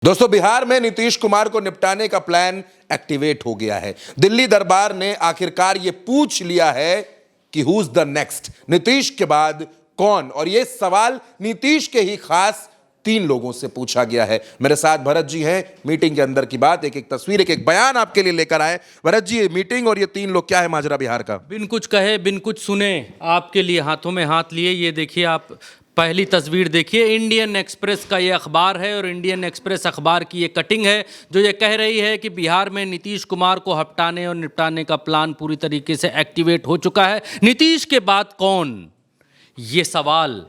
दोस्तों, बिहार में नीतीश कुमार को निपटाने का प्लान एक्टिवेट हो गया है। दिल्ली दरबार ने आखिरकार यह पूछ लिया है कि who is the next, Nitish के बाद कौन। और यह सवाल नीतीश के ही खास 3 लोगों से पूछा गया है। मेरे साथ भरत जी हैं। मीटिंग के अंदर की बात, एक एक तस्वीर, एक एक बयान आपके लिए लेकर आए। भरत जी, ये मीटिंग और ये 3 लोग, क्या है माजरा बिहार का? बिन कुछ कहे बिन कुछ सुने, आपके लिए हाथों में हाथ लिए। ये देखिए, आप पहली तस्वीर देखिए। इंडियन एक्सप्रेस का ये अखबार है और इंडियन एक्सप्रेस अखबार की ये कटिंग है जो ये कह रही है कि बिहार में नीतीश कुमार को हटाने और निपटाने का प्लान पूरी तरीके से एक्टिवेट हो चुका है। नीतीश के बाद कौन, ये सवाल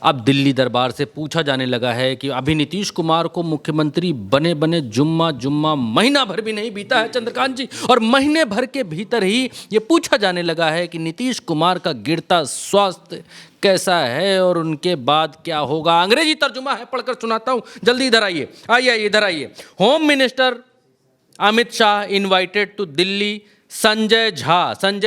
अब दिल्ली दरबार से पूछा जाने लगा है कि अभी नीतीश कुमार को मुख्यमंत्री बने बने जुम्मा महीना भर भी नहीं बीता है चंद्रकांत जी, और महीने भर के भीतर ही ये पूछा जाने लगा है कि नीतीश कुमार का गिरता स्वास्थ्य कैसा है और उनके बाद क्या होगा। अंग्रेजी तर्जुमा है, पढ़कर सुनाता हूं, जल्दी इधर आइए, आइए इधर आइए। Home minister Amit Shah invited to Delhi. Sanjay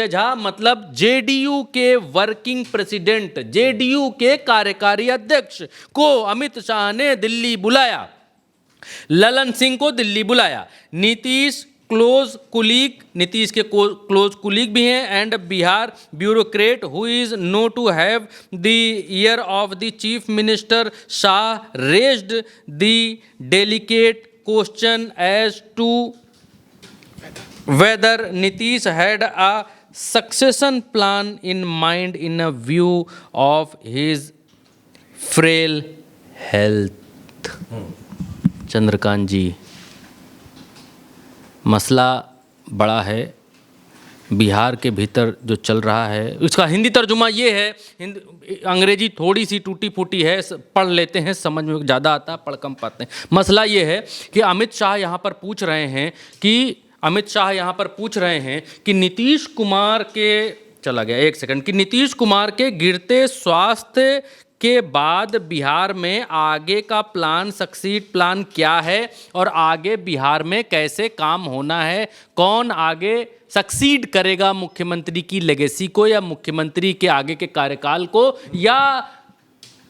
Jha मतलब जेडीयू के वर्किंग प्रेसिडेंट, जेडीयू के कार्यकारी अध्यक्ष को अमित शाह ने दिल्ली बुलाया। ललन सिंह को दिल्ली बुलाया। नीतीश के क्लोज कुलीग भी हैं and Bihar bureaucrat who is known to have the ear of the chief minister. Shah raised the delicate question as to whether Nitish had a succession plan in mind in a view of his frail health। Chandrakant ji, मसला बड़ा है। बिहार के भीतर जो चल रहा है उसका हिंदी तर्जुमा ये है, अंग्रेजी थोड़ी सी टूटी फूटी है, पढ़ लेते हैं, समझ में ज़्यादा आता है, पढ़ कम पाते हैं। मसला ये है कि अमित शाह यहाँ पर पूछ रहे हैं कि नीतीश कुमार के, चला गया एक सेकंड, कि नीतीश कुमार के गिरते स्वास्थ्य के बाद बिहार में आगे का प्लान, सक्सीड प्लान क्या है और आगे बिहार में कैसे काम होना है, कौन आगे सक्सीड करेगा मुख्यमंत्री की लेगेसी को या मुख्यमंत्री के आगे के कार्यकाल को, या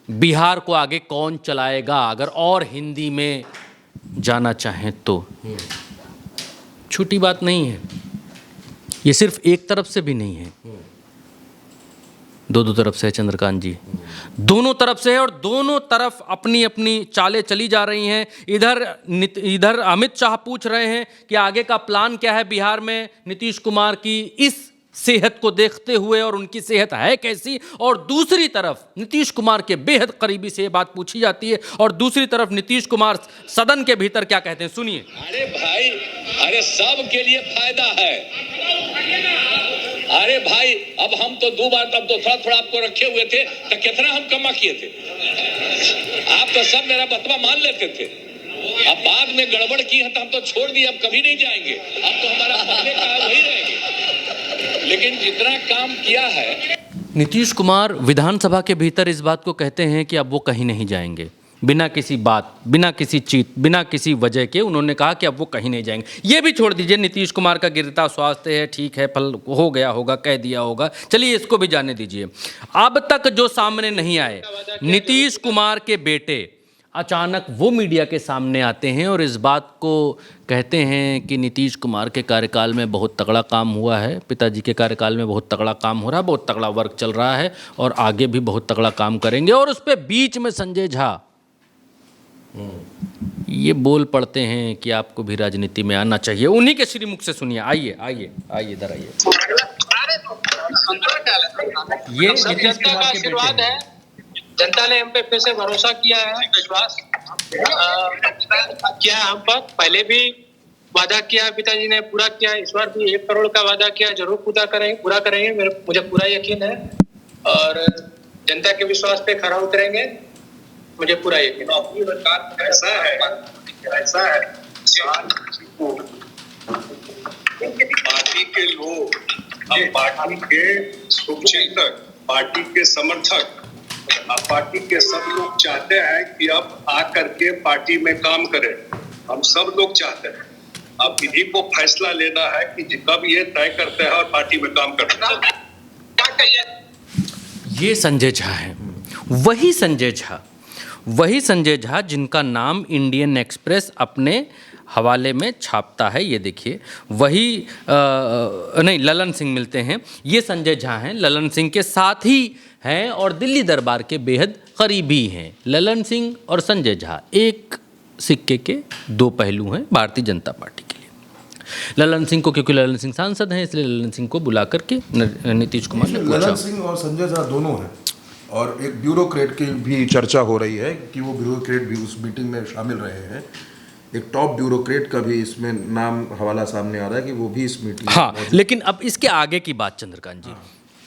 बिहार को आगे कौन चलाएगा, अगर और हिंदी में जाना चाहें तो। छोटी बात नहीं है ये, सिर्फ एक तरफ से भी नहीं है, दो तरफ से है चंद्रकांत जी, दोनों तरफ से है और दोनों तरफ अपनी अपनी चालें चली जा रही हैं। इधर अमित शाह पूछ रहे हैं कि आगे का प्लान क्या है बिहार में नीतीश कुमार की इस सेहत को देखते हुए, और उनकी सेहत है कैसी, और दूसरी तरफ नीतीश कुमार के बेहद करीबी से ये बात पूछी जाती है, और दूसरी तरफ नीतीश कुमार सदन के भीतर क्या कहते हैं, सुनिए। अरे भाई, अरे सब के लिए फायदा है। अरे भाई, अब हम तो 2 बार, तब तो थोड़ा आपको रखे हुए थे, तो कितना हम कमा किए थे, आप तो सब मेरा बतवा मान लेते थे। अब बाद में गड़बड़ की है तो हम तो छोड़ दिए, अब कभी नहीं जाएंगे, अब तो हमारा पहले का वही रहेंगे, लेकिन जितना काम किया है। नीतीश कुमार विधानसभा के भीतर इस बात को कहते हैं कि अब वो कहीं नहीं जाएंगे, बिना किसी बात, बिना किसी चीज, बिना किसी वजह के उन्होंने कहा कि अब वो कहीं नहीं जाएंगे। ये भी छोड़ दीजिए, नीतीश कुमार का गिरता स्वास्थ्य है, ठीक है, फल हो गया होगा, कह दिया होगा, चलिए इसको भी जाने दीजिए। अब तक जो सामने नहीं आए, नीतीश कुमार के बेटे अचानक वो मीडिया के सामने आते हैं और इस बात को कहते हैं कि नीतीश कुमार के कार्यकाल में बहुत तगड़ा काम हुआ है, पिताजी के कार्यकाल में बहुत तगड़ा काम हो रहा है, बहुत तगड़ा वर्क चल रहा है और आगे भी बहुत तगड़ा काम करेंगे। और उस पर बीच में संजय झा ये बोल पड़ते हैं कि आपको भी राजनीति में आना चाहिए। उन्हीं के श्रीमुख से सुनिए, आइए इधर आइए। ये नीतीश कुमार के बेटे हैं। जनता ने हम पे फिर से भरोसा किया है, विश्वास किया है हम पर। पहले भी वादा किया पिताजी ने, पूरा किया। इस बार भी 1 करोड़ का वादा किया, जरूर पूरा करेंगे, मुझे पूरा यकीन है और जनता के विश्वास पे खरा उतरेंगे, मुझे पूरा यकीन है। ऐसा है पार्टी के लोग, हम पार्टी के शुभचिंतक, पार्टी के समर्थक, पार्टी के सब लोग चाहते हैं कि अब आकर के पार्टी में काम करें। हम सब लोग चाहते हैं, अब इन्हीं को फैसला लेना है कि कब ये तय करते हैं और पार्टी में काम करते हैं। ये संजय झा है, वही संजय झा वही संजय झा जिनका नाम इंडियन एक्सप्रेस अपने हवाले में छापता है। ये देखिए वही नहीं, ललन सिंह मिलते हैं, ये संजय झा हैं, ललन सिंह के साथ ही हैं और दिल्ली दरबार के बेहद करीबी हैं। ललन सिंह और संजय झा एक सिक्के के दो पहलू हैं भारतीय जनता पार्टी के लिए। ललन सिंह को, क्योंकि ललन सिंह सांसद हैं, इसलिए ललन सिंह को बुला करके नीतीश कुमार ने पूछा। ललन सिंह और संजय झा दोनों हैं और एक ब्यूरोक्रेट की भी चर्चा हो रही है कि वो ब्यूरोक्रेट भी उस मीटिंग में शामिल रहे हैं। एक टॉप ब्यूरोक्रेट का भी इसमें नाम हवाला सामने आ रहा है कि वो भी इस मीटिंग में हाँ, लेकिन अब इसके आगे की बात चंद्रकांत जी,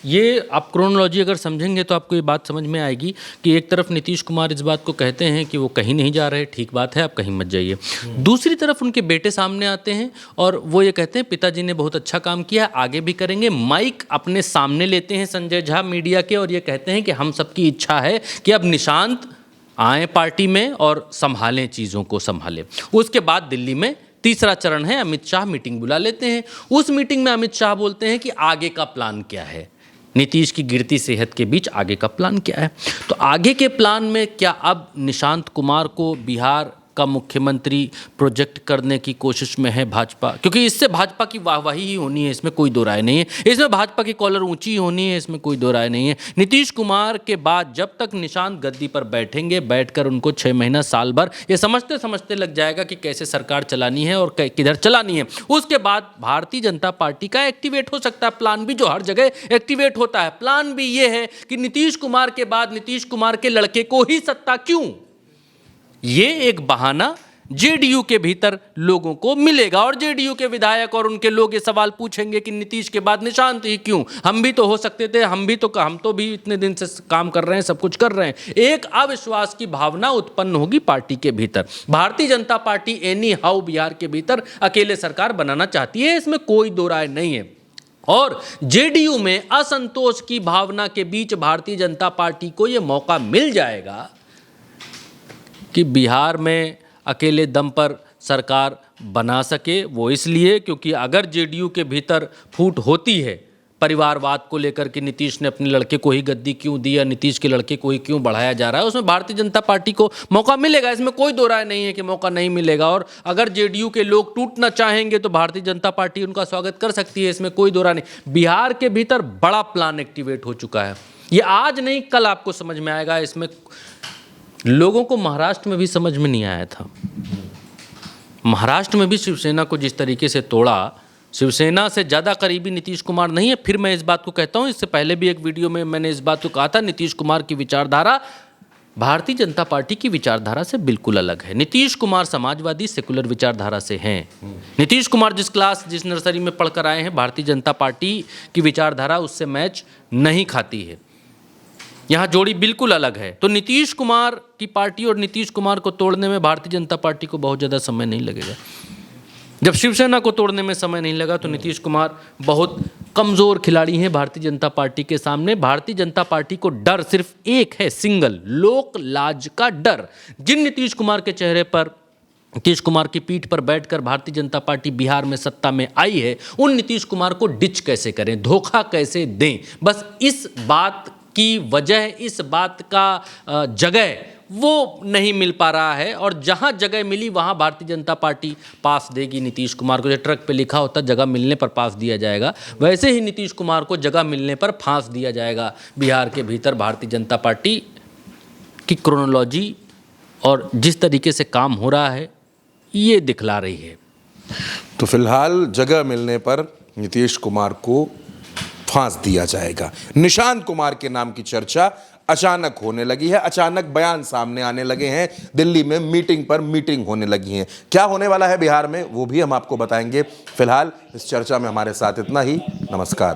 ये आप क्रोनोलॉजी अगर समझेंगे तो आपको ये बात समझ में आएगी कि एक तरफ नीतीश कुमार इस बात को कहते हैं कि वो कहीं नहीं जा रहे, ठीक बात है, आप कहीं मत जाइए। दूसरी तरफ उनके बेटे सामने आते हैं और वो ये कहते हैं पिताजी ने बहुत अच्छा काम किया, आगे भी करेंगे। माइक अपने सामने लेते हैं संजय झा मीडिया के और ये कहते हैं कि हम सबकी इच्छा है कि अब निशांत आए पार्टी में और संभालें, चीज़ों को संभालें। उसके बाद दिल्ली में तीसरा चरण है, अमित शाह मीटिंग बुला लेते हैं। उस मीटिंग में अमित शाह बोलते हैं कि आगे का प्लान क्या है, नीतीश की गिरती सेहत के बीच आगे का प्लान क्या है। तो आगे के प्लान में क्या अब निशांत कुमार को बिहार का मुख्यमंत्री प्रोजेक्ट करने की कोशिश में है भाजपा, क्योंकि इससे भाजपा की वाहवाही ही होनी है, इसमें कोई दो राय नहीं है। इसमें भाजपा की कॉलर ऊंची होनी है, इसमें कोई दो राय नहीं है। नीतीश कुमार के बाद जब तक निशांत गद्दी पर बैठेंगे, बैठकर उनको 6 महीना साल भर ये समझते समझते लग जाएगा कि कैसे सरकार चलानी है और किधर चलानी है। उसके बाद भारतीय जनता पार्टी का एक्टिवेट हो सकता है प्लान भी, जो हर जगह एक्टिवेट होता है। प्लान भी ये है कि नीतीश कुमार के बाद नीतीश कुमार के लड़के को ही सत्ता क्यों, ये एक बहाना जेडीयू के भीतर लोगों को मिलेगा और जेडीयू के विधायक और उनके लोग ये सवाल पूछेंगे कि नीतीश के बाद निशांत ही क्यों, हम भी तो हो सकते थे, हम तो भी इतने दिन से काम कर रहे हैं, सब कुछ कर रहे हैं। एक अविश्वास की भावना उत्पन्न होगी पार्टी के भीतर। Bharatiya Janata party any how Bihar के भीतर अकेले सरकार बनाना चाहती है, इसमें कोई दो राय नहीं है। और जेडीयू में असंतोष की भावना के बीच भारतीय जनता पार्टी को यह मौका मिल जाएगा कि बिहार में अकेले दम पर सरकार बना सके। वो इसलिए क्योंकि अगर जेडीयू के भीतर फूट होती है परिवारवाद को लेकर कि नीतीश ने अपने लड़के को ही गद्दी क्यों दी या नीतीश के लड़के को ही क्यों बढ़ाया जा रहा है, उसमें भारतीय जनता पार्टी को मौका मिलेगा, इसमें कोई दो राय नहीं है कि मौका नहीं मिलेगा। और अगर जेडीयू के लोग टूटना चाहेंगे तो भारतीय जनता पार्टी उनका स्वागत कर सकती है, इसमें कोई दो राय नहीं। बिहार के भीतर बड़ा प्लान एक्टिवेट हो चुका है, ये आज नहीं कल आपको समझ में आएगा। इसमें लोगों को महाराष्ट्र में भी समझ में नहीं आया था। महाराष्ट्र में भी शिवसेना को जिस तरीके से तोड़ा, शिवसेना से ज़्यादा करीबी नीतीश कुमार नहीं है। फिर मैं इस बात को कहता हूँ, इससे पहले भी एक वीडियो में मैंने इस बात को कहा था, नीतीश कुमार की विचारधारा भारतीय जनता पार्टी की विचारधारा से बिल्कुल अलग है। नीतीश कुमार समाजवादी सेकुलर विचारधारा से हैं। नीतीश कुमार जिस नर्सरी में पढ़कर आए हैं, भारतीय जनता पार्टी की विचारधारा उससे मैच नहीं खाती है। यहाँ जोड़ी बिल्कुल अलग है। तो नीतीश कुमार की पार्टी और नीतीश कुमार को तोड़ने में भारतीय जनता पार्टी को बहुत ज़्यादा समय नहीं लगेगा। जब शिवसेना को तोड़ने में समय नहीं लगा तो नीतीश कुमार बहुत कमज़ोर खिलाड़ी हैं भारतीय जनता पार्टी के सामने। भारतीय जनता पार्टी को डर सिर्फ एक है, सिंगल, लोक लाज का डर। जिन नीतीश कुमार के चेहरे पर, नीतीश कुमार की पीठ पर बैठकर भारतीय जनता पार्टी बिहार में सत्ता में आई है, उन नीतीश कुमार को डिच कैसे करें, धोखा कैसे दें, बस इस बात की वजह, इस बात का जगह वो नहीं मिल पा रहा है। और जहां जगह मिली वहां भारतीय जनता पार्टी पास देगी नीतीश कुमार को। जो ट्रक पे लिखा होता जगह मिलने पर पास दिया जाएगा, वैसे ही नीतीश कुमार को जगह मिलने पर फांस दिया जाएगा। बिहार के भीतर भारतीय जनता पार्टी की क्रोनोलॉजी और जिस तरीके से काम हो रहा है ये दिखला रही है। तो फिलहाल जगह मिलने पर नीतीश कुमार को फांस दिया जाएगा। निशांत कुमार के नाम की चर्चा अचानक होने लगी है, अचानक बयान सामने आने लगे हैं, दिल्ली में मीटिंग पर मीटिंग होने लगी है। क्या होने वाला है बिहार में वो भी हम आपको बताएंगे। फिलहाल इस चर्चा में हमारे साथ इतना ही। नमस्कार।